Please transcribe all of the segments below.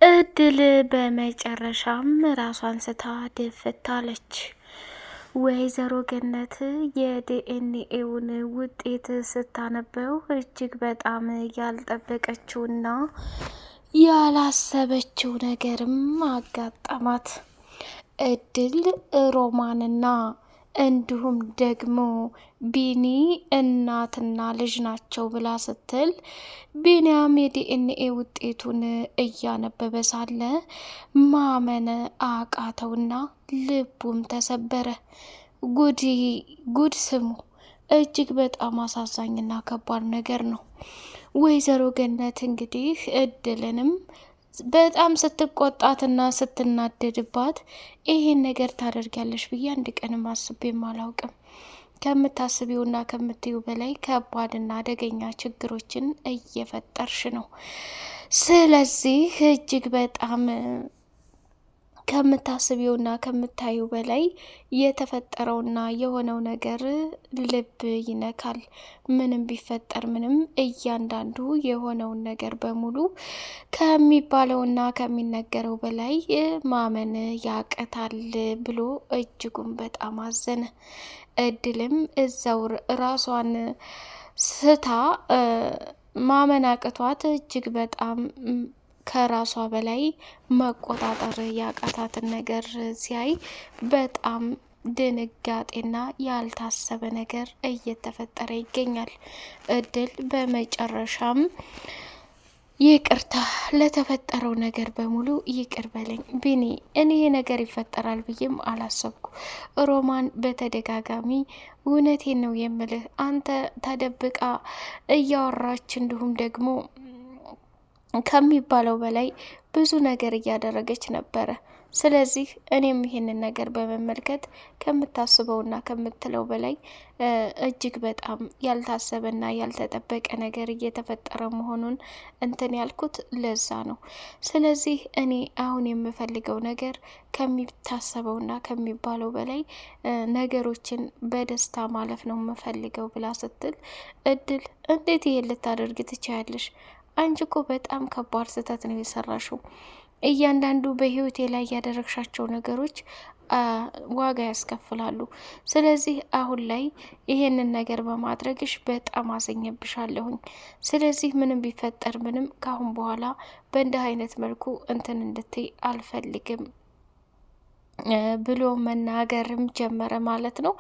እድል በመጨረሻም ራሷን ስታ ድፍት አለች። ወይዘሮ ገነት የዲኤንኤውን ውጤት ስታነበው እጅግ በጣም ያልጠበቀችውና ያላሰበችው ነገርም አጋጠማት። እድል ሮማንና እንዲሁም ደግሞ ቢኒ እናትና ልጅ ናቸው ብላ ስትል ቢኒያም የዲኤንኤ ውጤቱን እያነበበ ሳለ ማመን አቃተውና ልቡም ተሰበረ። ጉድ ስሙ! እጅግ በጣም አሳዛኝና ከባድ ነገር ነው። ወይዘሮ ገነት እንግዲህ እድልንም በጣም ስትቆጣትና ስትናደድባት ይሄን ነገር ታደርጊያለሽ ብዬ አንድ ቀንም አስቤም አላውቅም። ከምታስቢውና ከምትዩ በላይ ከባድና አደገኛ ችግሮችን እየፈጠርሽ ነው። ስለዚህ እጅግ በጣም ከምታስቢውና ከምታዩ በላይ የተፈጠረውና የሆነው ነገር ልብ ይነካል። ምንም ቢፈጠር ምንም እያንዳንዱ የሆነውን ነገር በሙሉ ከሚባለውና ከሚነገረው በላይ ማመን ያቅታል ብሎ እጅጉን በጣም አዘነ። እድልም እዛው ራሷን ስታ ማመን አቅቷት እጅግ በጣም ከራሷ በላይ መቆጣጠር ያቃታትን ነገር ሲያይ በጣም ድንጋጤና ያልታሰበ ነገር እየተፈጠረ ይገኛል። እድል በመጨረሻም ይቅርታ ለተፈጠረው ነገር በሙሉ ይቅር በለኝ ቢኒ፣ እኔ ነገር ይፈጠራል ብዬም አላሰብኩ። ሮማን በተደጋጋሚ እውነቴን ነው የምልህ፣ አንተ ተደብቃ እያወራች እንዲሁም ደግሞ ከሚባለው በላይ ብዙ ነገር እያደረገች ነበረ። ስለዚህ እኔም ይሄንን ነገር በመመልከት ከምታስበውና ከምትለው በላይ እጅግ በጣም ያልታሰበና ያልተጠበቀ ነገር እየተፈጠረ መሆኑን እንትን ያልኩት ለዛ ነው። ስለዚህ እኔ አሁን የምፈልገው ነገር ከሚታሰበውና ከሚባለው በላይ ነገሮችን በደስታ ማለፍ ነው የምፈልገው ብላ ስትል እድል እንዴት ይሄን ልታደርግ ትችያለሽ? አንቺ እኮ በጣም ከባድ ስህተት ነው የሰራሽው። እያንዳንዱ በህይወቴ ላይ ያደረግሻቸው ነገሮች ዋጋ ያስከፍላሉ። ስለዚህ አሁን ላይ ይሄንን ነገር በማድረግሽ በጣም አዘኘብሻለሁኝ። ስለዚህ ምንም ቢፈጠር ምንም ካሁን በኋላ በእንዲህ አይነት መልኩ እንትን እንድትይ አልፈልግም ብሎ መናገርም ጀመረ ማለት ነው።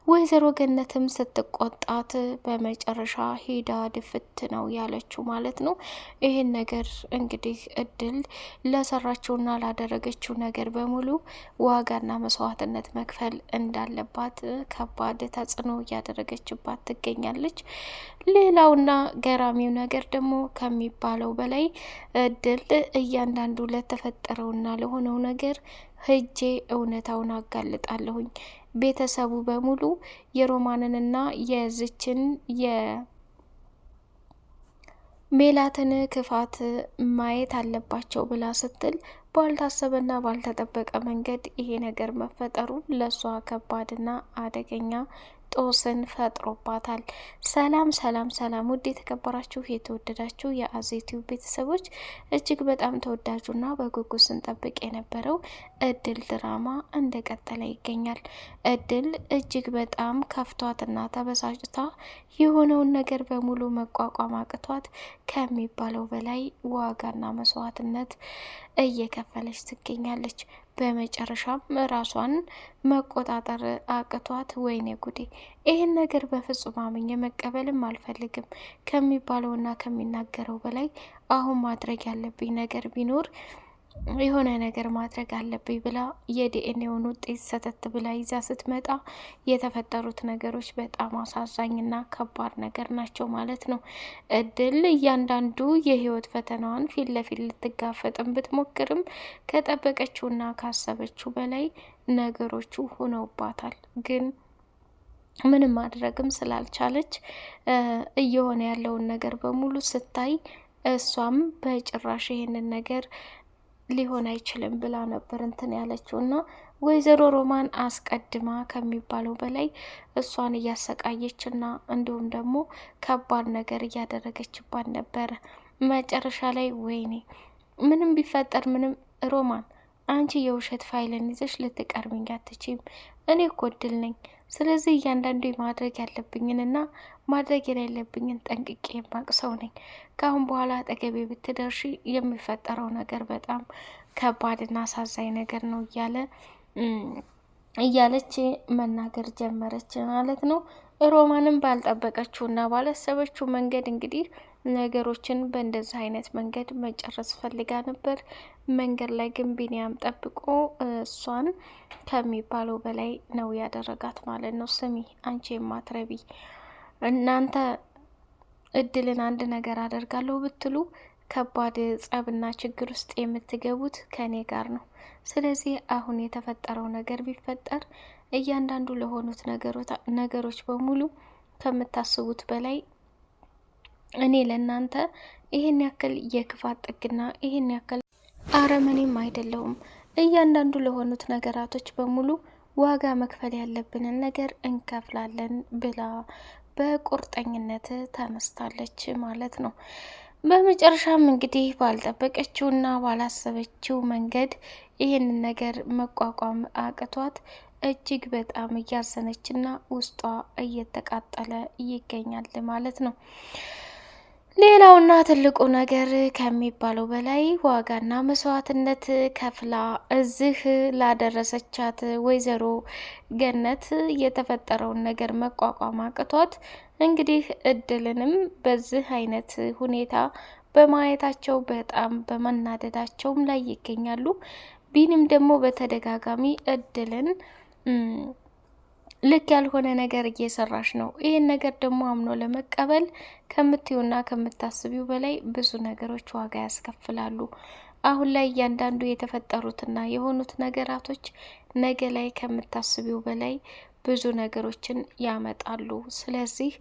ወይዘሮ ገነትም ስትቆጣት በመጨረሻ ሄዳ ድፍት ነው ያለችው ማለት ነው። ይህን ነገር እንግዲህ እድል ለሰራችውና ላደረገችው ነገር በሙሉ ዋጋና መስዋዕትነት መክፈል እንዳለባት ከባድ ተጽዕኖ እያደረገችባት ትገኛለች። ሌላውና ገራሚው ነገር ደግሞ ከሚባለው በላይ እድል እያንዳንዱ ለተፈጠረውና ለሆነው ነገር ሄጄ እውነታውን አጋልጣለሁኝ። ቤተሰቡ በሙሉ የሮማንንና የዝችን የሜላትን ክፋት ማየት አለባቸው ብላ ስትል ባልታሰበና ባልተጠበቀ መንገድ ይሄ ነገር መፈጠሩ ለሷ ከባድና አደገኛ ጦስን ፈጥሮባታል። ሰላም ሰላም ሰላም! ውድ የተከበራችሁ የተወደዳችሁ የአዜቲው ቤተሰቦች እጅግ በጣም ተወዳጁና በጉጉት ስንጠብቅ የነበረው እድል ድራማ እንደቀጠለ ይገኛል። እድል እጅግ በጣም ከፍቷትና ተበሳጭታ የሆነውን ነገር በሙሉ መቋቋም አቅቷት ከሚባለው በላይ ዋጋና መስዋዕትነት እየከፈለች ትገኛለች። በመጨረሻም ራሷን መቆጣጠር አቅቷት ወይኔ ጉዴ፣ ይህን ነገር በፍጹም አምኜ መቀበልም አልፈልግም ከሚባለውና ከሚናገረው በላይ አሁን ማድረግ ያለብኝ ነገር ቢኖር የሆነ ነገር ማድረግ አለብኝ ብላ የዲኤንኤውን ውጤት ሰተት ብላ ይዛ ስትመጣ የተፈጠሩት ነገሮች በጣም አሳዛኝና ከባድ ነገር ናቸው ማለት ነው። እድል እያንዳንዱ የህይወት ፈተናዋን ፊት ለፊት ልትጋፈጥም ብትሞክርም ከጠበቀችውና ካሰበችው በላይ ነገሮቹ ሆነውባታል። ግን ምንም ማድረግም ስላልቻለች እየሆነ ያለውን ነገር በሙሉ ስታይ እሷም በጭራሽ ይሄንን ነገር ሊሆን አይችልም ብላ ነበር እንትን ያለችው እና ወይዘሮ ሮማን አስቀድማ ከሚባለው በላይ እሷን እያሰቃየችና እንዲሁም ደግሞ ከባድ ነገር እያደረገችባት ነበረ። መጨረሻ ላይ ወይኔ ምንም ቢፈጠር ምንም ሮማን አንቺ የውሸት ፋይልን ይዘሽ ልትቀርብኝ አትችይም። እኔ እኮ እድል ነኝ። ስለዚህ እያንዳንዱ ማድረግ ያለብኝንና ማድረግ የሌለብኝን ጠንቅቄ የማቅ ሰው ነኝ። ከአሁን በኋላ አጠገቤ ብትደርሺ የሚፈጠረው ነገር በጣም ከባድና አሳዛኝ ነገር ነው እያለች መናገር ጀመረች ማለት ነው። ሮማንም ባልጠበቀችውና ባላሰበችው መንገድ እንግዲህ ነገሮችን በእንደዚህ አይነት መንገድ መጨረስ ፈልጋ ነበር። መንገድ ላይ ግን ቢኒያም ጠብቆ እሷን ከሚባለው በላይ ነው ያደረጋት ማለት ነው። ስሚ አንቺ የማትረቢ እናንተ እድልን አንድ ነገር አደርጋለሁ ብትሉ ከባድ ጸብና ችግር ውስጥ የምትገቡት ከኔ ጋር ነው። ስለዚህ አሁን የተፈጠረው ነገር ቢፈጠር እያንዳንዱ ለሆኑት ነገሮች በሙሉ ከምታስቡት በላይ እኔ ለእናንተ ይህን ያክል የክፋት ጥግና ይህን ያክል አረመኔም አይደለሁም። እያንዳንዱ ለሆኑት ነገራቶች በሙሉ ዋጋ መክፈል ያለብንን ነገር እንከፍላለን ብላ በቁርጠኝነት ተነስታለች ማለት ነው። በመጨረሻም እንግዲህ ባልጠበቀችውና ባላሰበችው መንገድ ይህንን ነገር መቋቋም አቅቷት እጅግ በጣም እያዘነችና ውስጧ እየተቃጠለ ይገኛል ማለት ነው። ሌላውና ትልቁ ነገር ከሚባለው በላይ ዋጋና መስዋዕትነት ከፍላ እዚህ ላደረሰቻት ወይዘሮ ገነት የተፈጠረውን ነገር መቋቋም አቅቷት እንግዲህ እድልንም በዚህ አይነት ሁኔታ በማየታቸው በጣም በመናደዳቸውም ላይ ይገኛሉ። ቢኒም ደግሞ በተደጋጋሚ እድልን ልክ ያልሆነ ነገር እየሰራሽ ነው፣ ይህን ነገር ደግሞ አምኖ ለመቀበል ከምትዩና ከምታስቢው በላይ ብዙ ነገሮች ዋጋ ያስከፍላሉ። አሁን ላይ እያንዳንዱ የተፈጠሩትና የሆኑት ነገራቶች ነገ ላይ ከምታስቢው በላይ ብዙ ነገሮችን ያመጣሉ። ስለዚህ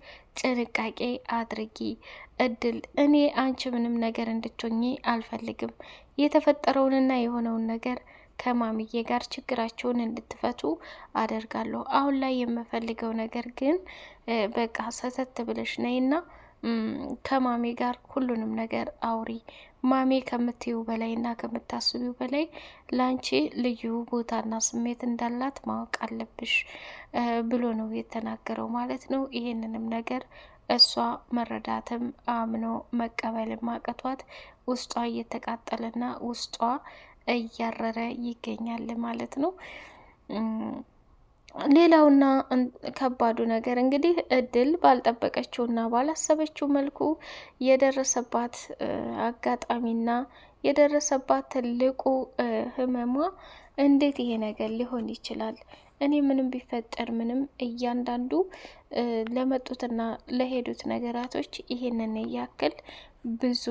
ጥንቃቄ አድርጊ እድል። እኔ አንቺ ምንም ነገር እንድትሆኚ አልፈልግም። የተፈጠረውንና የሆነውን ነገር ከማሚዬ ጋር ችግራቸውን እንድትፈቱ አደርጋለሁ። አሁን ላይ የምፈልገው ነገር ግን በቃ ሰተት ብለሽ ነይና ከማሚ ጋር ሁሉንም ነገር አውሪ። ማሚ ከምትዩ በላይ እና ከምታስቢው በላይ ላንቺ ልዩ ቦታና ስሜት እንዳላት ማወቅ አለብሽ ብሎ ነው የተናገረው ማለት ነው። ይሄንንም ነገር እሷ መረዳትም አምኖ መቀበልም አቅቷት ውስጧ እየተቃጠለና ውስጧ እያረረ ይገኛል ማለት ነው። ሌላውና ከባዱ ነገር እንግዲህ እድል ባልጠበቀችውና ባላሰበችው መልኩ የደረሰባት አጋጣሚና የደረሰባት ትልቁ ህመሟ እንዴት ይሄ ነገር ሊሆን ይችላል? እኔ ምንም ቢፈጠር ምንም እያንዳንዱ ለመጡትና ለሄዱት ነገራቶች ይሄንን ያክል ብዙ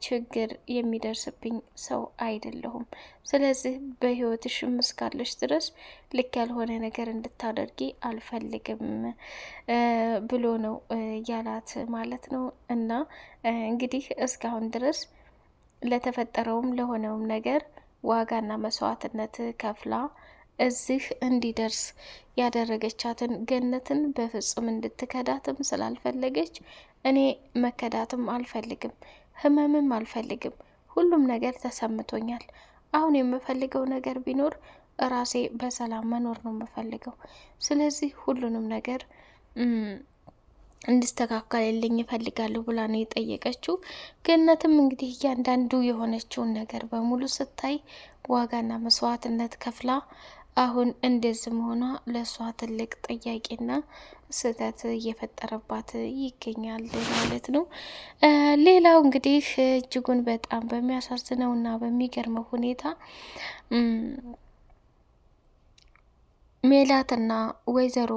ችግር የሚደርስብኝ ሰው አይደለሁም። ስለዚህ በህይወትሽም እስካለሽ ድረስ ልክ ያልሆነ ነገር እንድታደርጊ አልፈልግም ብሎ ነው ያላት ማለት ነው። እና እንግዲህ እስካሁን ድረስ ለተፈጠረውም ለሆነውም ነገር ዋጋና መስዋዕትነት ከፍላ እዚህ እንዲደርስ ያደረገቻትን ገነትን በፍጹም እንድትከዳትም ስላልፈለገች እኔ መከዳትም አልፈልግም፣ ህመምም አልፈልግም። ሁሉም ነገር ተሰምቶኛል። አሁን የምፈልገው ነገር ቢኖር ራሴ በሰላም መኖር ነው የምፈልገው። ስለዚህ ሁሉንም ነገር እንዲስተካከልልኝ እፈልጋለሁ ብላ ነው የጠየቀችው። ገነትም እንግዲህ እያንዳንዱ የሆነችውን ነገር በሙሉ ስታይ ዋጋና መስዋዕትነት ከፍላ አሁን እንደዚህ መሆኗ ለእሷ ትልቅ ጥያቄና ስህተት እየፈጠረባት ይገኛል ማለት ነው። ሌላው እንግዲህ እጅጉን በጣም በሚያሳዝነው እና በሚገርመው ሁኔታ ሜላትና ወይዘሮ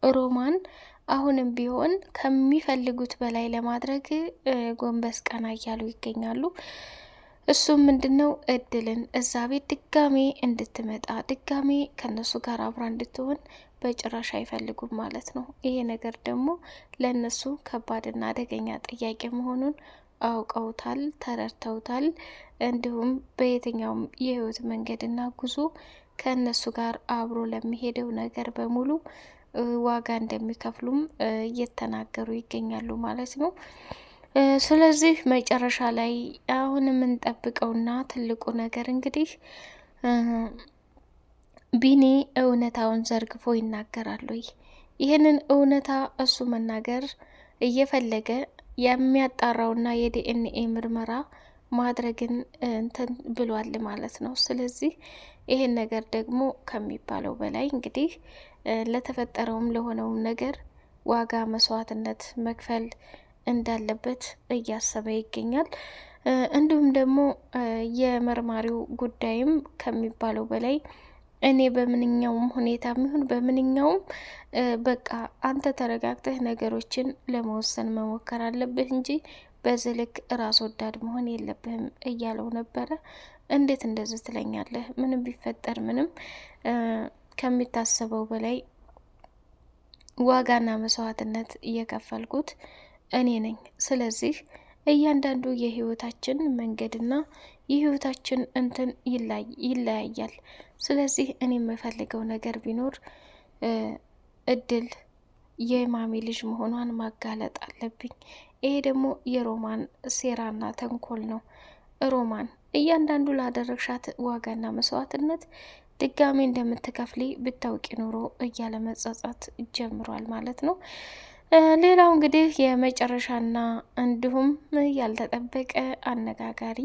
ሮማን አሁንም ቢሆን ከሚፈልጉት በላይ ለማድረግ ጎንበስ ቀና እያሉ ይገኛሉ። እሱም ምንድነው እድልን እዛ ቤት ድጋሜ እንድትመጣ ድጋሜ ከነሱ ጋር አብራ እንድትሆን በጭራሽ አይፈልጉም ማለት ነው። ይሄ ነገር ደግሞ ለነሱ ከባድና አደገኛ ጥያቄ መሆኑን አውቀውታል፣ ተረድተውታል። እንዲሁም በየትኛውም የህይወት መንገድና ጉዞ ከእነሱ ጋር አብሮ ለሚሄደው ነገር በሙሉ ዋጋ እንደሚከፍሉም እየተናገሩ ይገኛሉ ማለት ነው። ስለዚህ መጨረሻ ላይ አሁን የምንጠብቀውና ትልቁ ነገር እንግዲህ ቢኒ እውነታውን ዘርግፎ ይናገራሉ። ይህንን እውነታ እሱ መናገር እየፈለገ የሚያጣራውና የዲኤንኤ ምርመራ ማድረግን እንትን ብሏል ማለት ነው። ስለዚህ ይሄን ነገር ደግሞ ከሚባለው በላይ እንግዲህ ለተፈጠረውም ለሆነውም ነገር ዋጋ መስዋዕትነት መክፈል እንዳለበት እያሰበ ይገኛል። እንዲሁም ደግሞ የመርማሪው ጉዳይም ከሚባለው በላይ እኔ በምንኛውም ሁኔታ ይሁን በምንኛውም በቃ አንተ ተረጋግተህ ነገሮችን ለመወሰን መሞከር አለብህ እንጂ በዚህ ልክ ራስ ወዳድ መሆን የለብህም እያለው ነበረ። እንዴት እንደዚህ ትለኛለህ? ምንም ቢፈጠር ምንም ከሚታሰበው በላይ ዋጋና መስዋዕትነት እየከፈልኩት እኔ ነኝ። ስለዚህ እያንዳንዱ የህይወታችን መንገድና የህይወታችን እንትን ይለያያል። ስለዚህ እኔ የምፈልገው ነገር ቢኖር እድል የማሚ ልጅ መሆኗን ማጋለጥ አለብኝ። ይሄ ደግሞ የሮማን ሴራና ተንኮል ነው። ሮማን እያንዳንዱ ላደረግሻት ዋጋና መስዋዕትነት ድጋሜ እንደምትከፍሊ ብታውቂ ኖሮ እያለ መጸጸት ጀምሯል ማለት ነው። ሌላው እንግዲህ የመጨረሻና እንዲሁም ያልተጠበቀ አነጋጋሪ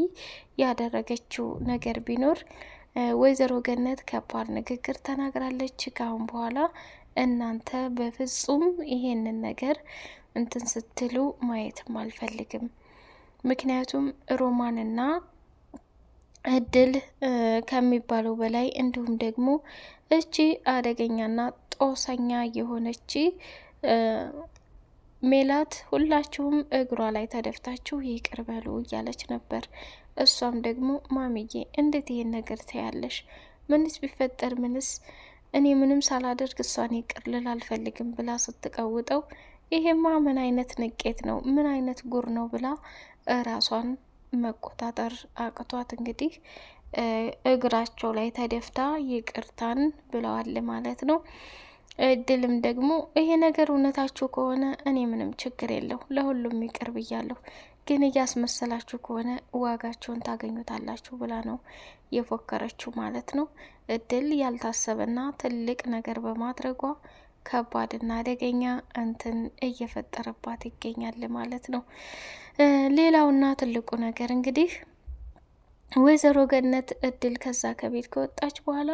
ያደረገችው ነገር ቢኖር ወይዘሮ ገነት ከባድ ንግግር ተናግራለች። ካሁን በኋላ እናንተ በፍጹም ይሄንን ነገር እንትን ስትሉ ማየትም አልፈልግም። ምክንያቱም ሮማንና እድል ከሚባለው በላይ እንዲሁም ደግሞ እቺ አደገኛና ጦሰኛ የሆነች ሜላት ሁላችሁም እግሯ ላይ ተደፍታችሁ ይቅር በሉ እያለች ነበር። እሷም ደግሞ ማሚዬ እንዴት ይሄን ነገር ታያለሽ? ምንስ ቢፈጠር ምንስ እኔ ምንም ሳላደርግ እሷን ይቅር ልል አልፈልግም ብላ ስትቀውጠው ይሄማ ምን አይነት ንቄት ነው? ምን አይነት ጉር ነው? ብላ ራሷን መቆጣጠር አቅቷት እንግዲህ እግራቸው ላይ ተደፍታ ይቅርታን ብለዋል ማለት ነው። እድልም ደግሞ ይሄ ነገር እውነታችሁ ከሆነ እኔ ምንም ችግር የለው ለሁሉም ይቅር ብያለሁ፣ ግን እያስመሰላችሁ ከሆነ ዋጋችሁን ታገኙታላችሁ ብላ ነው የፎከረችው ማለት ነው። እድል ያልታሰበና ትልቅ ነገር በማድረጓ ከባድና አደገኛ እንትን እየፈጠረባት ይገኛል ማለት ነው። ሌላውና ትልቁ ነገር እንግዲህ ወይዘሮ ገነት እድል ከዛ ከቤት ከወጣች በኋላ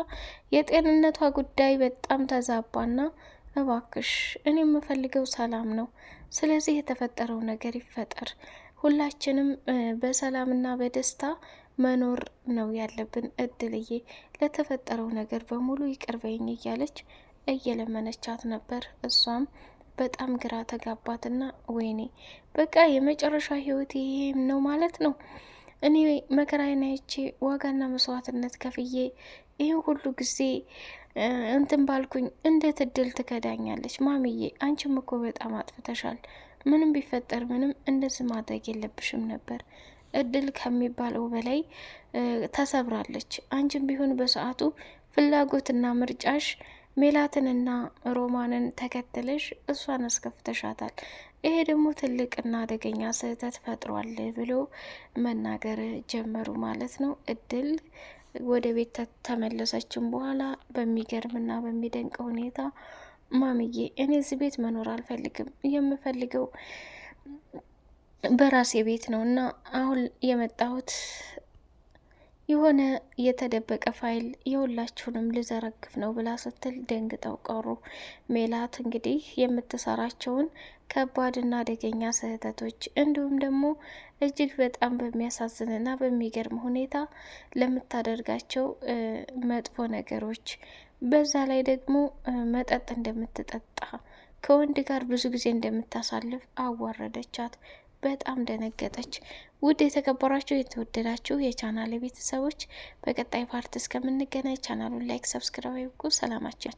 የጤንነቷ ጉዳይ በጣም ተዛባና እባክሽ እኔ የምፈልገው ሰላም ነው። ስለዚህ የተፈጠረው ነገር ይፈጠር፣ ሁላችንም በሰላምና በደስታ መኖር ነው ያለብን። እድልዬ ለተፈጠረው ነገር በሙሉ ይቅር በይኝ እያለች እየለመነቻት ነበር። እሷም በጣም ግራ ተጋባትና ወይኔ በቃ የመጨረሻ ህይወት ይሄ ነው ማለት ነው። እኔ መከራዬን አይቼ ዋጋና መስዋዕትነት ከፍዬ ይህን ሁሉ ጊዜ እንትን ባልኩኝ እንዴት እድል ትከዳኛለች? ማሚዬ አንቺም እኮ በጣም አጥፍተሻል። ምንም ቢፈጠር ምንም እንደዚህ ማድረግ የለብሽም ነበር። እድል ከሚባለው በላይ ተሰብራለች። አንቺም ቢሆን በሰዓቱ ፍላጎትና ምርጫሽ ሜላትንና ሮማንን ተከትለሽ እሷን አስከፍተሻታል። ይሄ ደግሞ ትልቅና አደገኛ ስህተት ፈጥሯል ብሎ መናገር ጀመሩ ማለት ነው። እድል ወደ ቤት ተመለሰችም በኋላ በሚገርምና በሚደንቅ ሁኔታ ማሚዬ እኔ እዚህ ቤት መኖር አልፈልግም፣ የምፈልገው በራሴ ቤት ነው እና አሁን የመጣሁት የሆነ የተደበቀ ፋይል የሁላችሁንም ልዘረግፍ ነው ብላ ስትል ደንግጠው ቀሩ። ሜላት እንግዲህ የምትሰራቸውን ከባድና አደገኛ ስህተቶች እንዲሁም ደግሞ እጅግ በጣም በሚያሳዝንና በሚገርም ሁኔታ ለምታደርጋቸው መጥፎ ነገሮች፣ በዛ ላይ ደግሞ መጠጥ እንደምትጠጣ ከወንድ ጋር ብዙ ጊዜ እንደምታሳልፍ አዋረደቻት። በጣም ደነገጠች። ውድ የተከበራችሁ የተወደዳችሁ የቻናል ቤተሰቦች በቀጣይ ፓርት እስከምንገናኝ ቻናሉን ላይክ፣ ሰብስክራይብ፣ ሰላማችሁ